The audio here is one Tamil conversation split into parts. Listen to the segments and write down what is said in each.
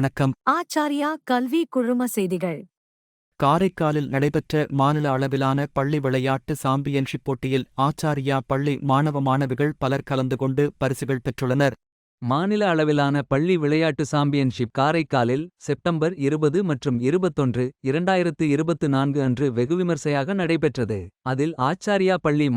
வணக்கம். ஆச்சாரியா கல்வி குழும செய்திகள். காரைக்காலில் நடைபெற்ற மாநில அளவிலான பள்ளி விளையாட்டு சாம்பியன்ஷிப் போட்டியில் ஆச்சாரியா பள்ளி மாணவிகள் பலர் கலந்து கொண்டு பரிசுகள் பெற்றுள்ளனர். மாநில அளவிலான பள்ளி விளையாட்டு சாம்பியன்ஷிப் காரைக்காலில் செப்டம்பர் 20 மற்றும் 21, 2024 அன்று வெகுவிமர்சையாக நடைபெற்றது. அதில் ஆச்சாரியா பள்ளி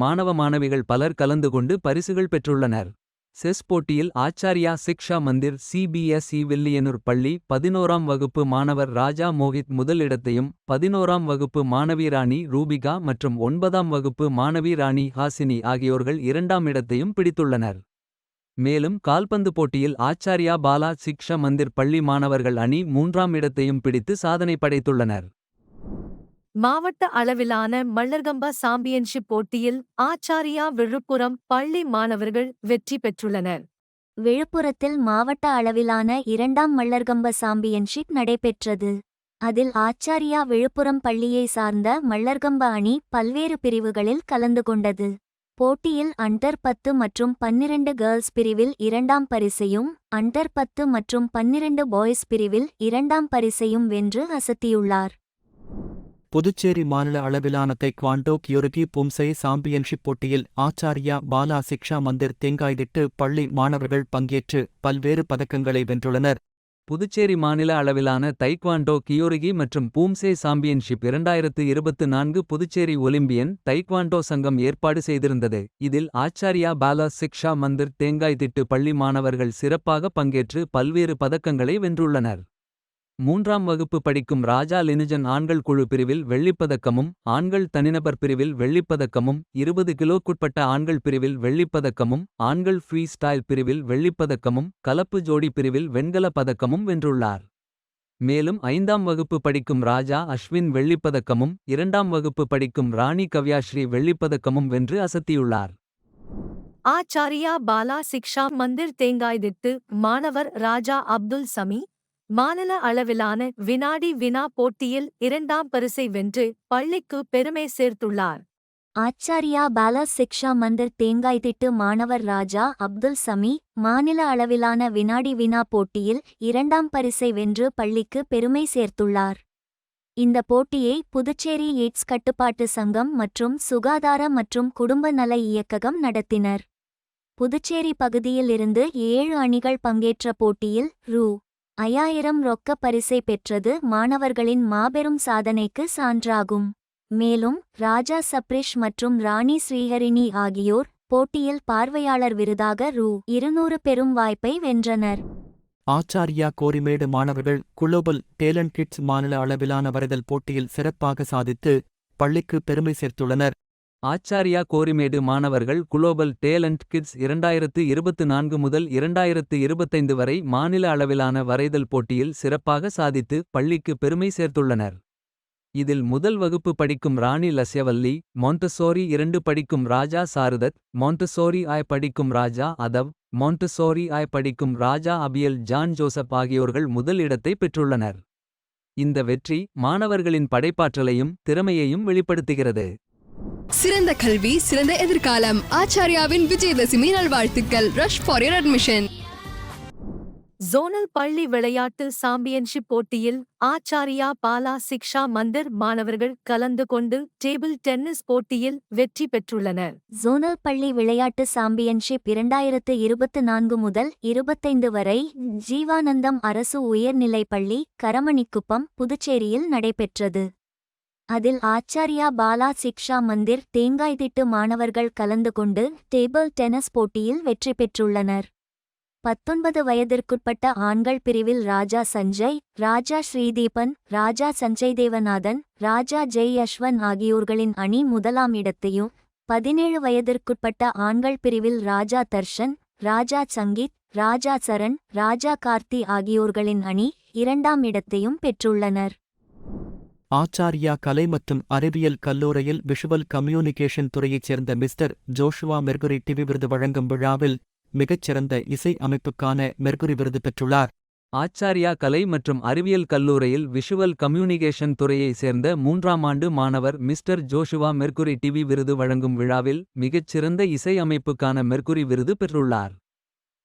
மாணவிகள் பலர் கலந்து கொண்டு பரிசுகள் பெற்றுள்ளனர். செஸ் போட்டியில் ஆச்சாரியா சிக்ஷா மந்திர் CBSE வில்லியனூர் பள்ளி 11ஆம் வகுப்பு மாணவர் ராஜா மோஹித் முதலிடத்தையும், 11ஆம் வகுப்பு மாணவி ராணி ரூபிகா மற்றும் 9ஆம் வகுப்பு மாணவி ராணி ஹாசினி ஆகியோர்கள் 2ஆம் இடத்தையும் பிடித்துள்ளனர். மேலும் கால்பந்து போட்டியில் ஆச்சாரியா பாலா சிக்ஷா மந்திர் பள்ளி மாணவர்கள் அணி 3ஆம் இடத்தையும் பிடித்து சாதனை படைத்துள்ளனர். மாவட்ட அளவிலான மல்லர்கம்பா சாம்பியன்ஷிப் போட்டியில் ஆச்சாரியா விழுப்புரம் பள்ளி மாணவர்கள் வெற்றி பெற்றுள்ளனர். விழுப்புரத்தில் மாவட்ட அளவிலான 2ஆம் மல்லர்கம்ப சாம்பியன்ஷிப் நடைபெற்றது. அதில் ஆச்சாரியா விழுப்புரம் பள்ளியை சார்ந்த மல்லர்கம்ப அணி பல்வேறு பிரிவுகளில் கலந்து கொண்டது. போட்டியில் அண்டர் 10 மற்றும் 12 கேர்ள்ஸ் பிரிவில் 2ஆம் பரிசையும், அண்டர் 10 மற்றும் 12 பாய்ஸ் பிரிவில் 2ஆம் பரிசையும் வென்று அசத்தியுள்ளார். புதுச்சேரி மாநில அளவிலான தைக்வாண்டோ கியோருகி பூம்சை சாம்பியன்ஷிப் போட்டியில் ஆச்சாரியா பாலா சிக்ஷா மந்திர் தேங்காய்திட்டு பள்ளி மாணவர்கள் பங்கேற்று பல்வேறு பதக்கங்களை வென்றுள்ளனர். புதுச்சேரி மாநில அளவிலான தைக்வாண்டோ கியோருகி மற்றும் பூம்சே சாம்பியன்ஷிப் 2024 புதுச்சேரி ஒலிம்பியன் தைக்வாண்டோ சங்கம் ஏற்பாடு செய்திருந்தது. இதில் ஆச்சாரியா பாலா சிக்ஷா மந்திர் தேங்காய்திட்டு பள்ளி மாணவர்கள் சிறப்பாக பங்கேற்று பல்வேறு பதக்கங்களை வென்றுள்ளனர். 3ஆம் வகுப்பு படிக்கும் ராஜா லினிஜன் ஆண்கள் குழு பிரிவில் வெள்ளிப்பதக்கமும், ஆண்கள் தனிநபர் பிரிவில் வெள்ளிப்பதக்கமும், 20 கிலோக்குட்பட்ட ஆண்கள் பிரிவில் வெள்ளிப்பதக்கமும், ஆண்கள் ஃப்ரீ ஸ்டைல் பிரிவில் வெள்ளிப்பதக்கமும், கலப்பு ஜோடி பிரிவில் வெண்கல பதக்கமும் வென்றுள்ளார். மேலும் 5ஆம் வகுப்பு படிக்கும் ராஜா அஸ்வின் வெள்ளிப்பதக்கமும், 2ஆம் வகுப்பு படிக்கும் ராணி கவ்யாஸ்ரீ வெள்ளிப்பதக்கமும் வென்று அசத்தியுள்ளார். ஆச்சாரியா பாலா சிக்ஷா மந்திர் தேங்காய்திட்டு மாணவர் ராஜா அப்துல் சமி மாநில அளவிலான வினாடி வினா போட்டியில் 2ஆம் பரிசை வென்று பள்ளிக்கு பெருமை சேர்த்துள்ளார். ஆச்சாரியா பாலா சிக்ஷா மந்திர் தேங்காய்திட்டு மாணவர் ராஜா அப்துல் சமி மாநில அளவிலான வினாடி வினா போட்டியில் 2ஆம் பரிசை வென்று பள்ளிக்கு பெருமை சேர்த்துள்ளார். இந்த போட்டியை புதுச்சேரி எய்ட்ஸ் கட்டுப்பாட்டு சங்கம் மற்றும் சுகாதார மற்றும் குடும்ப நல இயக்ககம் நடத்தினர். புதுச்சேரி பகுதியில் இருந்து 7 அணிகள் பங்கேற்ற போட்டியில் ரூ.5000 ரொக்க பரிசை பெற்றது மாணவர்களின் மாபெரும் சாதனைக்கு சான்றாகும். மேலும் ராஜா சப்ரிஷ் மற்றும் ராணி ஸ்ரீஹரிணி ஆகியோர் போட்டியில் பார்வையாளர் விருதாக ரூ.200 பெறும் வாய்ப்பை வென்றனர். ஆச்சாரியா கோரிமேடு மாணவர்கள் குளோபல் டேலண்ட் கிட்ஸ் மாநில அளவிலான வரைதல் போட்டியில் சிறப்பாக சாதித்து பள்ளிக்கு பெருமை சேர்த்துள்ளனர். ஆச்சாரியா கோரிமேடு மாணவர்கள் குளோபல் டேலண்ட் கிட்ஸ் 2024 முதல் 2025 வரை மாநில அளவிலான வரைதல் போட்டியில் சிறப்பாக சாதித்து பள்ளிக்கு பெருமை சேர்த்துள்ளனர். இதில் முதல் வகுப்பு படிக்கும் ராணி லஸ்யவல்லி, மாண்டசோரி 2 படிக்கும் ராஜா சாரதத், மாண்டசோரி ஆய் படிக்கும் ராஜா அதவ், மாண்டசோரி ஆய் படிக்கும் ராஜா அபியல் ஜான் ஜோசப் ஆகியோர்கள் முதல் இடத்தை பெற்றுள்ளனர். இந்த வெற்றி மாணவர்களின் படைப்பாற்றலையும் திறமையையும் வெளிப்படுத்துகிறது. சிறந்த கல்வி, சிறந்த எதிர்காலம். ஆச்சாரியாவின் விஜயதசமி நல்வாழ்த்துக்கள். Rush for your admission. Zonal பள்ளி விளையாட்டு சாம்பியன்ஷிப் போட்டியில் ஆச்சாரியா பாலா சிக்ஷா மந்திர் மாணவர்கள் கலந்து கொண்டு டேபிள் டென்னிஸ் போட்டியில் வெற்றி பெற்றுள்ளனர். ஜோனல் பள்ளி விளையாட்டு சாம்பியன்ஷிப் 2024 முதல் 25 வரை ஜீவானந்தம் அரசு உயர்நிலைப் பள்ளி கரமணிக்குப்பம் புதுச்சேரியில் நடைபெற்றது. அதில் ஆச்சாரியா பாலா சிக்ஷா மந்திர் தேங்காய்திட்டு மாணவர்கள் கலந்து கொண்டு டேபிள் டென்னிஸ் போட்டியில் வெற்றி பெற்றுள்ளனர். 19 வயதிற்குட்பட்ட ஆண்கள் பிரிவில் ராஜா சஞ்சய், ராஜா ஸ்ரீதீபன், ராஜா சஞ்சய் தேவநாதன், ராஜா ஜெய் யஷ்வன் ஆகியோர்களின் அணி முதலாம் இடத்தையும், 17 வயதிற்குட்பட்ட ஆண்கள் பிரிவில் ராஜா தர்ஷன், ராஜா சங்கீத், ராஜா சரண், ராஜா கார்த்தி ஆகியோர்களின் அணி 2ஆம் இடத்தையும் பெற்றுள்ளனர். ஆச்சாரியா கலை மற்றும் அறிவியல் கல்லூரியில் விஷுவல் கம்யூனிகேஷன் துறையைச் சேர்ந்த மிஸ்டர் ஜோஷுவா மெர்குரி டிவி விருது வழங்கும் விழாவில் மிகச்சிறந்த இசை அமைப்புக்கான மெர்குரி விருது பெற்றுள்ளார். ஆச்சாரியா கலை மற்றும் அறிவியல் கல்லூரியில் விஷுவல் கம்யூனிகேஷன் துறையைச் சேர்ந்த 3ஆம் ஆண்டு மாணவர் மிஸ்டர் ஜோஷுவா மெர்குரி டிவி விருது வழங்கும் விழாவில் மிகச்சிறந்த இசை அமைப்புக்கான மெர்குரி விருது பெற்றுள்ளார்.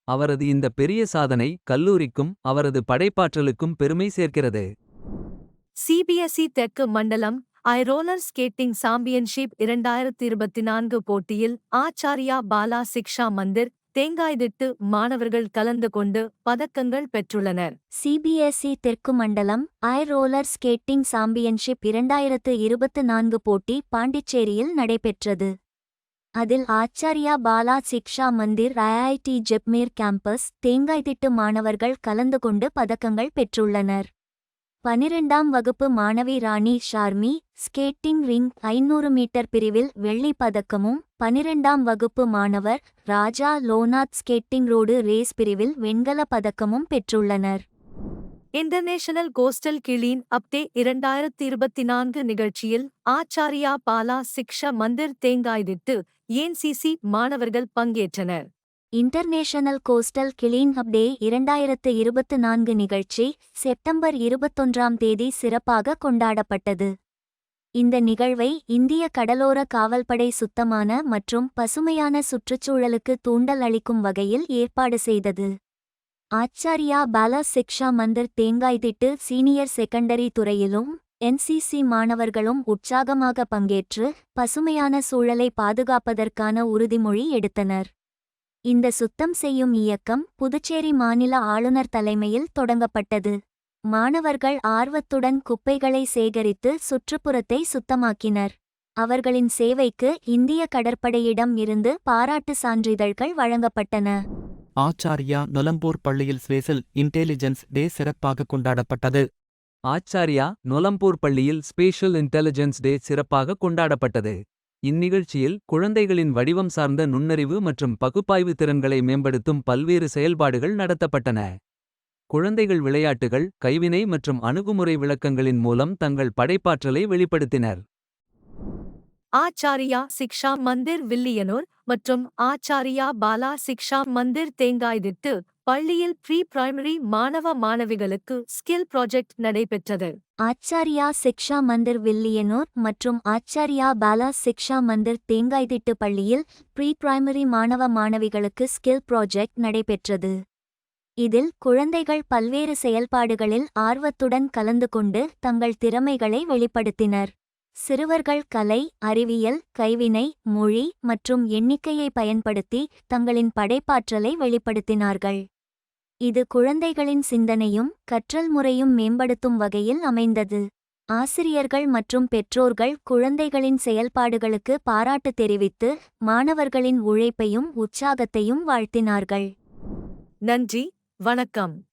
அவரது இந்த பெரிய சாதனை கல்லூரிக்கும் அவரது படைப்பாற்றலுக்கும் பெருமை சேர்க்கிறது. சிபிஎஸ்இ தெற்கு மண்டலம் ரோலர் ஸ்கேட்டிங் சாம்பியன்ஷிப் 2024 போட்டியில் ஆச்சாரியா பாலா சிக்ஷா மந்திர் தேங்காய்திட்டு மாணவர்கள் கலந்து கொண்டு பதக்கங்கள் பெற்றுள்ளனர். சிபிஎஸ்இ தெற்கு மண்டலம் ரோலர் ஸ்கேட்டிங் சாம்பியன்ஷிப் 2024 போட்டி பாண்டிச்சேரியில் நடைபெற்றது. அதில் ஆச்சாரியா பாலா சிக்ஷா மந்திர் ஐஐடி ஜெப்மேர் கேம்பஸ் தேங்காய்திட்டு மாணவர்கள் கலந்து கொண்டு பதக்கங்கள் பெற்றுள்ளனர். 12ஆம் வகுப்பு மாணவி ராணி ஷார்மி ஸ்கேட்டிங் ரிங் 500 மீட்டர் பிரிவில் வெள்ளிப் பதக்கமும், 12ஆம் வகுப்பு மாணவர் ராஜா லோனாத் ஸ்கேட்டிங் ரோடு ரேஸ் பிரிவில் வெண்கலப் பதக்கமும் பெற்றுள்ளனர். இன்டர்நேஷனல் கோஸ்டல் கிளீன் அப் டே 2024 நிகழ்ச்சியில் ஆச்சாரியா பாலா சிக்ஷா மந்திர் தேங்காய்திட்டு என்சிசி மாணவர்கள் பங்கேற்றனர். இன்டர்நேஷனல் கோஸ்டல் கிளீன் அப் டே 2024 நிகழ்ச்சி செப்டம்பர் 21ஆம் தேதி சிறப்பாக கொண்டாடப்பட்டது. இந்த நிகழ்வை இந்திய கடலோர காவல்படை சுத்தமான மற்றும் பசுமையான சுற்றுச்சூழலுக்கு தூண்டல் அளிக்கும் வகையில் ஏற்பாடு செய்தது. ஆச்சாரியா பாலா சிக்ஷா மந்திர் தேங்காய்திட்டு சீனியர் செகண்டரி துறையிலும் என்சிசி மாணவர்களும் உற்சாகமாக பங்கேற்று பசுமையான சூழலை பாதுகாப்பதற்கான உறுதிமொழி எடுத்தனர். இந்த சுத்தம் செய்யும் இயக்கம் புதுச்சேரி மாநில ஆளுநர் தலைமையில் தொடங்கப்பட்டது. மாணவர்கள் ஆர்வத்துடன் குப்பைகளை சேகரித்து சுற்றுப்புறத்தை சுத்தமாக்கினர். அவர்களின் சேவைக்கு இந்திய கடற்படையிடம் இருந்து பாராட்டு சான்றிதழ்கள் வழங்கப்பட்டன. ஆச்சாரியா நொலம்பூர் பள்ளியில் ஸ்பேஷல் இன்டெலிஜென்ஸ் டே சிறப்பாக கொண்டாடப்பட்டது. ஆச்சாரியா நொலம்பூர் பள்ளியில் ஸ்பேஷல் இன்டெலிஜென்ஸ் டே சிறப்பாக கொண்டாடப்பட்டது. இந்நிகழ்ச்சியில் குழந்தைகளின் வடிவம் சார்ந்த நுண்ணறிவு மற்றும் பகுப்பாய்வு திறன்களை மேம்படுத்தும் பல்வேறு செயல்பாடுகள் நடத்தப்பட்டன. குழந்தைகள் விளையாட்டுகள், கைவினை மற்றும் அணுகுமுறை விளக்கங்களின் மூலம் தங்கள் படைப்பாற்றலை வெளிப்படுத்தினர். ஆச்சாரியா சிக்ஷா மந்திர் வில்லியனூர் மற்றும் ஆச்சாரியா பாலா சிக்ஷா மந்திர் தேங்காய்திட்டு பள்ளியில் ப்ரீ பிரைமரி மாணவ மாணவிகளுக்கு ஸ்கில் ப்ராஜெக்ட் நடைபெற்றது. ஆச்சாரியா சிக்ஷா மந்திர் வில்லியனூர் மற்றும் ஆச்சாரியா பாலா சிக்ஷா மந்திர் தேங்காய்திட்டு பள்ளியில் ப்ரீ பிரைமரி மாணவ மாணவிகளுக்கு ஸ்கில் ப்ராஜெக்ட் நடைபெற்றது. இதில் குழந்தைகள் பல்வேறு செயல்பாடுகளில் ஆர்வத்துடன் கலந்து கொண்டு தங்கள் திறமைகளை வெளிப்படுத்தினர். சிறுவர்கள் கலை, அறிவியல், கைவினை, மொழி மற்றும் எண்ணிக்கையை பயன்படுத்தி தங்களின் படைப்பாற்றலை வெளிப்படுத்தினார்கள். இது குழந்தைகளின் சிந்தனையும் கற்றல் முறையும் மேம்படுத்தும் வகையில் அமைந்தது. ஆசிரியர்கள் மற்றும் பெற்றோர்கள் குழந்தைகளின் செயல்பாடுகளுக்கு பாராட்டு தெரிவித்து மாணவர்களின் உழைப்பையும் உற்சாகத்தையும் வாழ்த்தினார்கள். நன்றி, வணக்கம்.